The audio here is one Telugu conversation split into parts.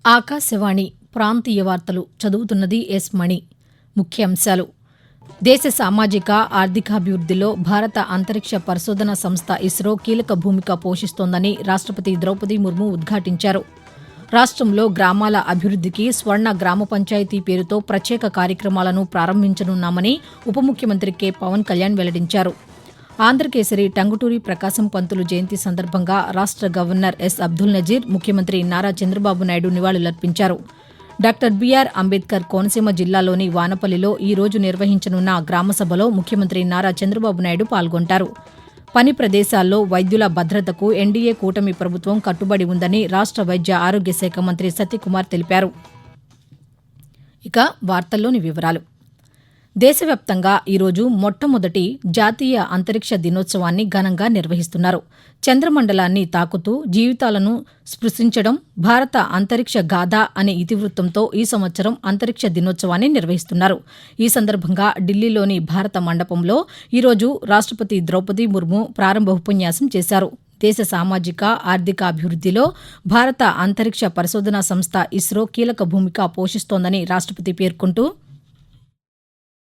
ఆకాశవాణి ప్రాంతీయ వార్తలు చదువుతున్నది ఎస్ మణి. ముఖ్యాంశాలు: దేశ సామాజిక ఆర్థికాభివృద్ధిలో భారత అంతరిక్ష పరిశోధన సంస్థ ఇస్రో కీలక భూమిక పోషిస్తోందని రాష్టపతి ద్రౌపది ముర్ము ఉద్ఘాటించారు. రాష్టంలో గ్రామాల అభివృద్ధికి స్వర్ణ గ్రామ పంచాయతీ పేరుతో ప్రత్యేక కార్యక్రమాలను ప్రారంభించనున్నామని ఉప ముఖ్యమంత్రి కె. పవన్ కళ్యాణ్ వెల్లడించారు. ఆంధ్రకేసరి టంగుటూరి ప్రకాశం పంతులు జయంతి సందర్భంగా రాష్ట గవర్నర్ ఎస్. అబ్దుల్ నజీర్, ముఖ్యమంత్రి నారా చంద్రబాబు నాయుడు నివాళులర్పించారు. డాక్టర్ బీఆర్ అంబేద్కర్ కోనసీమ జిల్లాలోని వానపల్లిలో ఈ రోజు నిర్వహించనున్న గ్రామసభలో ముఖ్యమంత్రి నారా చంద్రబాబు నాయుడు పాల్గొంటారు. పని ప్రదేశాల్లో వైద్యుల భద్రతకు ఎన్డీఏ కూటమి ప్రభుత్వం కట్టుబడి ఉందని రాష్ట వైద్య ఆరోగ్య శాఖ మంత్రి సత్యకుమార్ తెలిపారు. ఇక వార్తల్లోని వివరాలు: దేశవ్యాప్తంగా ఈరోజు మొట్టమొదటి జాతీయ అంతరిక్ష దినోత్సవాన్ని ఘనంగా నిర్వహిస్తున్నారు. చంద్రమండలాన్ని తాకుతూ జీవితాలను స్పృశించడం భారత అంతరిక్ష గాథ అనే ఇతివృత్తంతో ఈ సంవత్సరం అంతరిక్ష దినోత్సవాన్ని నిర్వహిస్తున్నారు. ఈ సందర్భంగా ఢిల్లీలోని భారత మండపంలో ఈరోజు రాష్టపతి ద్రౌపది ముర్ము ప్రారంభోపన్యాసం చేశారు. దేశ సామాజిక ఆర్థికాభివృద్ధిలో భారత అంతరిక్ష పరిశోధనా సంస్థ ఇస్రో కీలక భూమిక పోషిస్తోందని రాష్టపతి పేర్కొంటూ,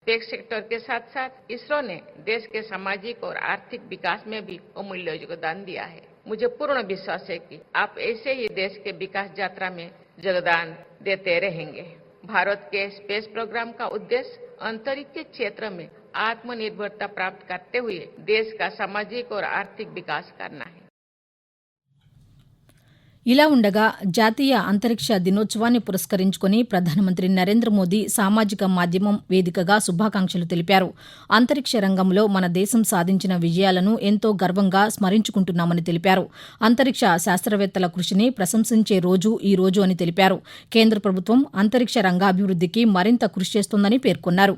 टेक सेक्टर के साथ साथ इसरो ने देश के सामाजिक और आर्थिक विकास में भी अमूल्य योगदान दिया है। मुझे पूर्ण विश्वास है कि आप ऐसे ही देश के विकास यात्रा में योगदान देते रहेंगे। भारत के स्पेस प्रोग्राम का उद्देश्य अंतरिक्ष क्षेत्र में आत्मनिर्भरता प्राप्त करते हुए देश का सामाजिक और आर्थिक विकास करना है. ఇలా ఉండగా జాతీయ అంతరిక్ష దినోత్సవాన్ని పురస్కరించుకుని ప్రధానమంత్రి నరేంద్ర మోదీ సామాజిక మాధ్యమం వేదికగా శుభాకాంక్షలు తెలిపారు. అంతరిక్ష రంగంలో మన దేశం సాధించిన విజయాలను ఎంతో గర్వంగా స్మరించుకుంటున్నామని తెలిపారు. అంతరిక్ష శాస్త్రవేత్తల కృషిని ప్రశంసించే రోజు ఈ రోజు అని తెలిపారు. కేంద్ర ప్రభుత్వం అంతరిక్ష రంగాభివృద్ధికి మరింత కృషి చేస్తోందని పేర్కొన్నారు.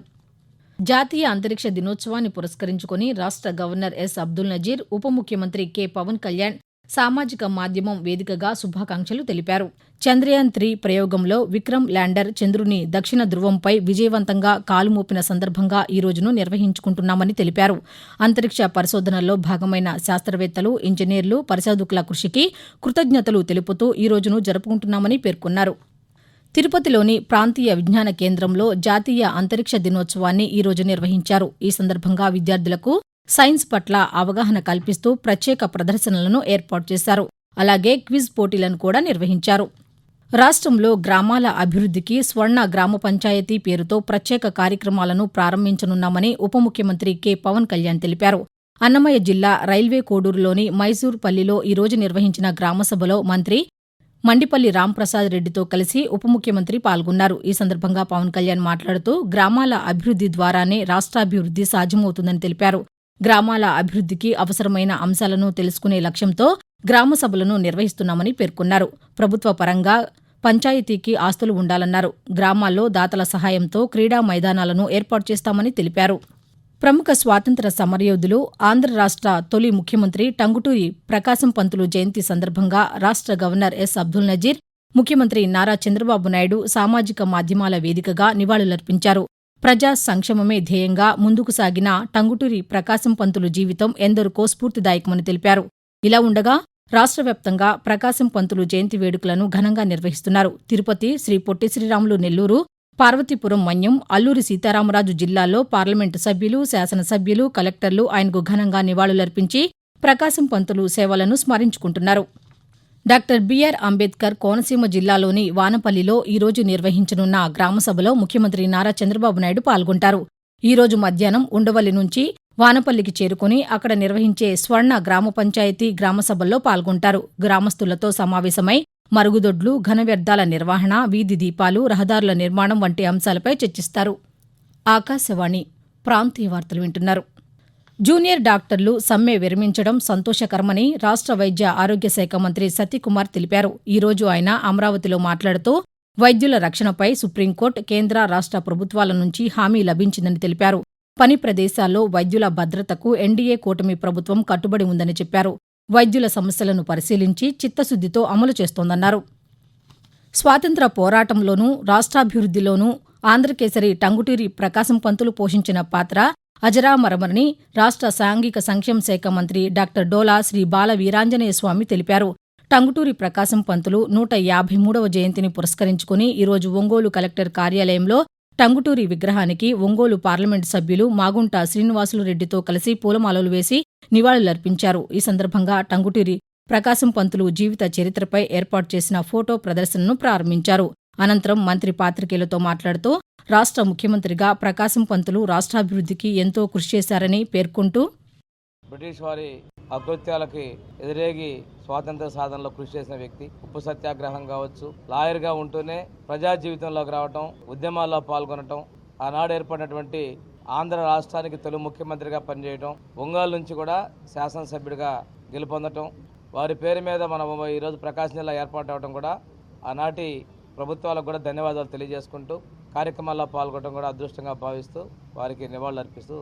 జాతీయ అంతరిక్ష దినోత్సవాన్ని పురస్కరించుకుని రాష్ట గవర్నర్ ఎస్. అబ్దుల్ నజీర్, ఉప ముఖ్యమంత్రి కె. పవన్ కళ్యాణ్ సామాజిక మాధ్యమం వేదికగా శుభాకాంక్షలు తెలిపారు. చంద్రయాన్-3 ప్రయోగంలో విక్రమ్ ల్యాండర్ చంద్రుని దక్షిణ ధృవంపై విజయవంతంగా కాలుమోపిన సందర్భంగా ఈ రోజును నిర్వహించుకుంటున్నామని తెలిపారు. అంతరిక్ష పరిశోధనల్లో భాగమైన శాస్త్రవేత్తలు, ఇంజనీర్లు, పరిశోధకుల కృషికి కృతజ్ఞతలు తెలుపుతూ ఈ రోజును జరుపుకుంటున్నామని పేర్కొన్నారు. తిరుపతిలోని ప్రాంతీయ విజ్ఞాన కేంద్రంలో జాతీయ అంతరిక్ష దినోత్సవాన్ని ఈ రోజు నిర్వహించారు. ఈ సందర్భంగా విద్యార్థులకు సైన్స్ పట్ల అవగాహన కల్పిస్తూ ప్రత్యేక ప్రదర్శనలను ఏర్పాటు చేశారు. అలాగే క్విజ్ పోటీలను కూడా నిర్వహించారు. రాష్టంలో గ్రామాల అభివృద్ధికి స్వర్ణ గ్రామ పంచాయతీ పేరుతో ప్రత్యేక కార్యక్రమాలను ప్రారంభించనున్నామని ఉప ముఖ్యమంత్రి కె. పవన్ కళ్యాణ్ తెలిపారు. అన్నమయ్య జిల్లా రైల్వే కోడూరులోని మైసూర్పల్లిలో ఈ రోజు నిర్వహించిన గ్రామసభలో మంత్రి మండిపల్లి రాంప్రసాద్ రెడ్డితో కలిసి ఉప ముఖ్యమంత్రి పాల్గొన్నారు. ఈ సందర్భంగా పవన్ కళ్యాణ్ మాట్లాడుతూ గ్రామాల అభివృద్ధి ద్వారానే రాష్ట్రాభివృద్ధి సాధ్యమవుతుందని తెలిపారు. గ్రామాల అభివృద్ధికి అవసరమైన అంశాలను తెలుసుకునే లక్ష్యంతో గ్రామ సభలను నిర్వహిస్తున్నామని పేర్కొన్నారు. ప్రభుత్వ పరంగా పంచాయతీకి ఆస్తులు ఉండాలన్నారు. గ్రామాల్లో దాతల సహాయంతో క్రీడా మైదానాలను ఏర్పాటు చేస్తామని తెలిపారు. ప్రముఖ స్వాతంత్ర సమరయోధులు, ఆంధ్ర రాష్ట తొలి ముఖ్యమంత్రి టంగుటూరి ప్రకాశం పంతులు జయంతి సందర్భంగా రాష్ట గవర్నర్ ఎస్. అబ్దుల్ నజీర్, ముఖ్యమంత్రి నారా చంద్రబాబు నాయుడు సామాజిక మాధ్యమాల వేదికగా నివాళులర్పించారు. ప్రజా సంక్షేమమే ధ్యేయంగా ముందుకు సాగిన టంగుటూరి ప్రకాశం పంతులు జీవితం ఎందరికో స్ఫూర్తిదాయకమని తెలిపారు. ఇలా ఉండగా రాష్ట్ర వ్యాప్తంగా ప్రకాశం పంతులు జయంతి వేడుకలను ఘనంగా నిర్వహిస్తున్నారు. తిరుపతి, శ్రీ పొట్టి శ్రీరాములు నెల్లూరు, పార్వతీపురం మన్యం, అల్లూరి సీతారామరాజు జిల్లాల్లో పార్లమెంటు సభ్యులు, శాసనసభ్యులు, కలెక్టర్లు ఆయనకు ఘనంగా నివాళులర్పించి ప్రకాశం పంతులు సేవలను స్మరించుకుంటున్నారు. డాక్టర్ బీఆర్ అంబేద్కర్ కోనసీమ జిల్లాలోని వానపల్లిలో ఈ రోజు నిర్వహించనున్న గ్రామసభలో ముఖ్యమంత్రి నారా చంద్రబాబు నాయుడు పాల్గొంటారు. ఈ రోజు మధ్యాహ్నం ఉండవల్లి నుంచి వానపల్లికి చేరుకుని అక్కడ నిర్వహించే స్వర్ణ గ్రామ పంచాయతీ గ్రామసభల్లో పాల్గొంటారు. గ్రామస్తులతో సమావేశమై మరుగుదొడ్లు, ఘన వ్యర్థాల నిర్వహణ, వీధి దీపాలు, రహదారుల నిర్మాణం వంటి అంశాలపై చర్చిస్తారు. ఆకాశవాణి ప్రాంతీయ వార్తలు వింటున్నారు. జూనియర్ డాక్టర్లు సమ్మె విరమించడం సంతోషకరమని రాష్ట వైద్య ఆరోగ్య శాఖ మంత్రి సత్యకుమార్ తెలిపారు. ఈ రోజు ఆయన అమరావతిలో మాట్లాడుతూ వైద్యుల రక్షణపై సుప్రీంకోర్టు, కేంద్ర, రాష్ట ప్రభుత్వాల నుంచి హామీ లభించిందని తెలిపారు. పని ప్రదేశాల్లో వైద్యుల భద్రతకు ఎన్డీఏ కూటమి ప్రభుత్వం కట్టుబడి ఉందని చెప్పారు. వైద్యుల సమస్యలను పరిశీలించి చిత్తశుద్దితో అమలు చేస్తోందన్నారు. స్వాతంత్ర్య పోరాటంలోనూ రాష్ట్రాభివృద్ధిలోనూ ఆంధ్రకేసరి టంగుటూరి ప్రకాశం పంతులు పోషించిన పాత్ర అజరామరమని రాష్ట సాంఘిక సంక్షేమ శాఖ మంత్రి డాక్టర్ డోలా శ్రీ బాల వీరాంజనేయ స్వామి తెలిపారు. టంగుటూరి ప్రకాశం పంతులు 153వ జయంతిని పురస్కరించుకుని ఈరోజు ఒంగోలు కలెక్టర్ కార్యాలయంలో టంగుటూరి విగ్రహానికి ఒంగోలు పార్లమెంటు సభ్యులు మాగుంట శ్రీనివాసులు రెడ్డితో కలిసి పూలమాలలు వేసి నివాళులర్పించారు. ఈ సందర్భంగా టంగుటూరి ప్రకాశం పంతులు జీవిత చరిత్రపై ఏర్పాటు చేసిన ఫోటో ప్రదర్శనను ప్రారంభించారు. అనంతరం మంత్రి పాతికేయులతో మాట్లాడుతూ రాష్ట్ర ముఖ్యమంత్రిగా ప్రకాశం పంతులు రాష్ట్రాభివృద్ధికి ఎంతో కృషి చేశారని పేర్కొంటూ బ్రిటిష్ వారి అకృత్యాలకి ఎదురేగి స్వాతంత్ర సాధనలో కృషి చేసిన వ్యక్తి. ఉప్పు సత్యాగ్రహం కావచ్చు, లాయర్గా ఉంటూనే ప్రజా జీవితంలోకి రావటం, ఉద్యమాల్లో పాల్గొనటం, ఆనాడు ఏర్పడినటువంటి ఆంధ్ర రాష్ట్రానికి తొలి ముఖ్యమంత్రిగా పనిచేయడం, ఒంగోలు నుంచి కూడా శాసనసభ్యుడిగా గెలుపొందటం, వారి పేరు మీద మనం ఈరోజు ప్రకాశం జిల్లా ఏర్పాటు అవడం కూడా ఆనాటి ప్రభుత్వాలకు కూడా ధన్యవాదాలు తెలియజేసుకుంటూ కార్యక్రమాల్లో పాల్గొనడం కూడా అదృష్టంగా భావిస్తూ వారికి నివాళులు అర్పిస్తూ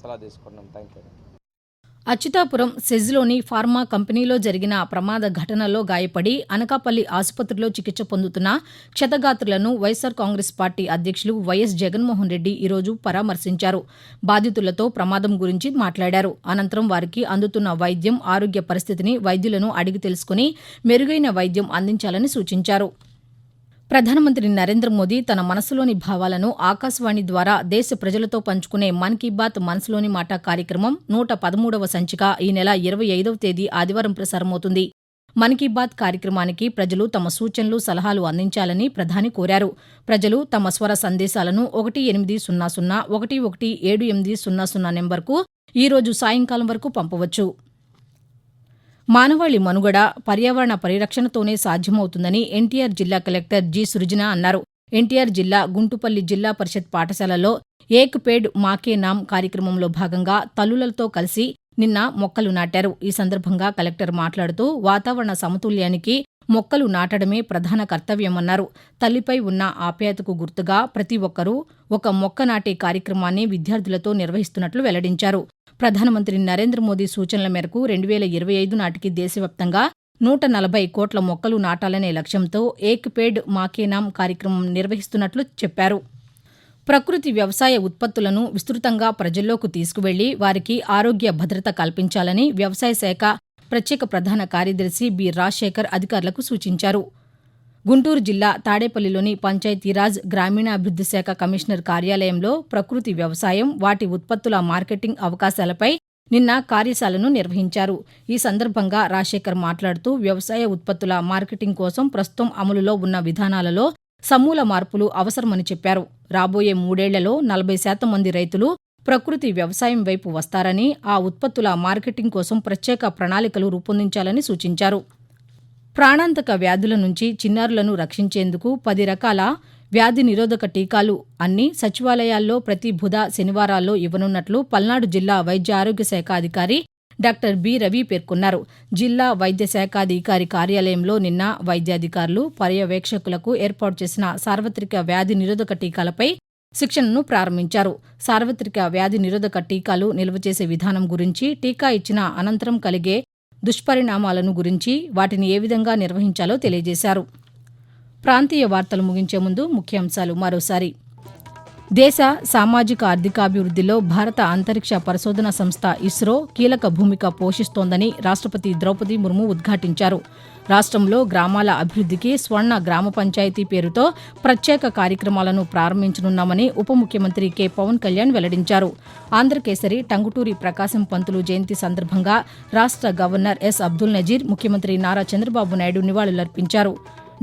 సలహా తీసుకున్నాం. Thank you. అచ్యుతాపురం సెజ్లోని ఫార్మా కంపెనీలో జరిగిన ప్రమాద ఘటనలో గాయపడి అనకాపల్లి ఆసుపత్రిలో చికిత్స పొందుతున్న క్షతగాత్రులను వైఎస్సార్ కాంగ్రెస్ పార్టీ అధ్యక్షులు వైఎస్ జగన్మోహన్ రెడ్డి ఈరోజు పరామర్శించారు. బాధితులతో ప్రమాదం గురించి మాట్లాడారు. అనంతరం వారికి అందుతున్న వైద్యం, ఆరోగ్య పరిస్థితిని వైద్యులను అడిగి తెలుసుకుని మెరుగైన వైద్యం అందించాలని సూచించారు. ప్రధానమంత్రి నరేంద్ర మోదీ తన మనసులోని భావాలను ఆకాశవాణి ద్వారా దేశ ప్రజలతో పంచుకునే మన్ కీ బాత్ మనసులోని మాట కార్యక్రమం 113వ సంచిక ఈ నెల 25వ తేదీ ఆదివారం ప్రసారమవుతుంది. మన్ కీ బాత్ కార్యక్రమానికి ప్రజలు తమ సూచనలు, సలహాలు అందించాలని ప్రధాని కోరారు. ప్రజలు తమ స్వర సందేశాలను 1800 నెంబర్కు ఈరోజు సాయంకాలం వరకు పంపవచ్చు. మానవాళి మనుగడ పర్యావరణ పరిరక్షణతోనే సాధ్యమవుతుందని ఎన్టీఆర్ జిల్లా కలెక్టర్ జి. సృజన అన్నారు. ఎన్టీఆర్ జిల్లా గుంటుపల్లి జిల్లా పరిషత్ పాఠశాలలో ఏక్ పేడ్ మాకే నామ్ కార్యక్రమంలో భాగంగా తల్లులతో కలిసి నిన్న మొక్కలు నాటారు. ఈ సందర్భంగా కలెక్టర్ మాట్లాడుతూ వాతావరణ సమతుల్యానికి మొక్కలు నాటడమే ప్రధాన కర్తవ్యమన్నారు. తల్లిపై ఉన్న ఆప్యాయతకు గుర్తుగా ప్రతి ఒక్కరూ ఒక మొక్క నాటే కార్యక్రమాన్ని విద్యార్థులతో నిర్వహిస్తున్నట్లు వెల్లడించారు. ప్రధానమంత్రి నరేంద్ర మోదీ సూచనల మేరకు 2025 నాటికి దేశవ్యాప్తంగా 140 కోట్ల మొక్కలు నాటాలనే లక్ష్యంతో ఏక్ పేడ్ మాకే నామ్ కార్యక్రమం నిర్వహిస్తున్నట్లు చెప్పారు. ప్రకృతి వ్యవసాయ ఉత్పత్తులను విస్తృతంగా ప్రజల్లోకి తీసుకువెళ్లి వారికి ఆరోగ్య భద్రత కల్పించాలని వ్యవసాయ శాఖ ప్రత్యేక ప్రధాన కార్యదర్శి బి. రాజశేఖర్ అధికారులకు సూచించారు. గుంటూరు జిల్లా తాడేపల్లిలోని పంచాయతీరాజ్ గ్రామీణాభివృద్ది శాఖ కమిషనర్ కార్యాలయంలో ప్రకృతి వ్యవసాయం, వాటి ఉత్పత్తుల మార్కెటింగ్ అవకాశాలపై నిన్న కార్యశాలను నిర్వహించారు. ఈ సందర్భంగా రాజశేఖర్ మాట్లాడుతూ వ్యవసాయ ఉత్పత్తుల మార్కెటింగ్ కోసం ప్రస్తుతం అమలులో ఉన్న విధానాలలో సమూల మార్పులు అవసరమని చెప్పారు. రాబోయే 3 ఏళ్లలో 40% మంది రైతులు ప్రకృతి వ్యవసాయం వైపు వస్తారని, ఆ ఉత్పత్తుల మార్కెటింగ్ కోసం ప్రత్యేక ప్రణాళికలు రూపొందించాలని సూచించారు. ప్రాణాంతక వ్యాధుల నుంచి చిన్నారులను రక్షించేందుకు 10 రకాల వ్యాధి నిరోధక టీకాలు అన్ని సచివాలయాల్లో ప్రతి బుధ, శనివారాల్లో ఇవ్వనున్నట్లు పల్నాడు జిల్లా వైద్య ఆరోగ్య శాఖ అధికారి డాక్టర్ బి. రవి పేర్కొన్నారు. జిల్లా వైద్య శాఖాధికారి కార్యాలయంలో నిన్న వైద్యాధికారులు, పర్యవేక్షకులకు ఏర్పాటు చేసిన సార్వత్రిక వ్యాధి నిరోధక టీకాలపై శిక్షణను ప్రారంభించారు. సార్వత్రిక వ్యాధి నిరోధక టీకాలు నిల్వ చేసే విధానం గురించి, టీకా ఇచ్చిన అనంతరం కలిగే దుష్పరిణామాలను గురించి, వాటిని ఏ విధంగా నిర్వహించాలో తెలియజేశారు. ప్రాంతీయ వార్తలు ముగించే ముందు ముఖ్యాంశాలు మరోసారి. దేశ సామాజిక ఆర్థికాభివృద్ధిలో భారత అంతరిక్ష పరిశోధన సంస్థ ఇస్రో కీలక భూమిక పోషిస్తోందని రాష్ట్రపతి ద్రౌపది ముర్ము ఉద్ఘాటించారు. రాష్ట్రంలో గ్రామాల అభివృద్ధికి స్వర్ణ గ్రామ పంచాయతీ పేరుతో ప్రత్యేక కార్యక్రమాలను ప్రారంభించనున్నామని ఉప ముఖ్యమంత్రి కె. పవన్ కళ్యాణ్ వెల్లడించారు. ఆంధ్రకేసరి టంగుటూరి ప్రకాశం పంతులు జయంతి సందర్భంగా రాష్ట్ర గవర్నర్ ఎస్. అబ్దుల్ నజీర్, ముఖ్యమంత్రి నారా చంద్రబాబు నాయుడు నివాళులర్పించారు.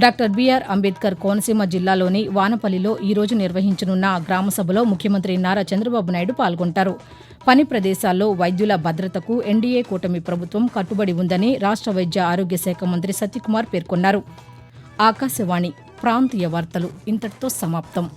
డాక్టర్ బిఆర్ అంబేద్కర్ కోనసీమ జిల్లాలోని వానపల్లిలో ఈరోజు నిర్వహించనున్న గ్రామసభలో ముఖ్యమంత్రి నారా చంద్రబాబు నాయుడు పాల్గొంటారు. పని ప్రదేశాల్లో వైద్యుల భద్రతకు ఎన్డీఏ కూటమి ప్రభుత్వం కట్టుబడి ఉందని రాష్ట్ర వైద్య ఆరోగ్య శాఖ మంత్రి సత్యకుమార్ పేర్కొన్నారు. ఆకాశవాణి ప్రాంతీయ వార్తలు ఇంతటితో సమాప్తం.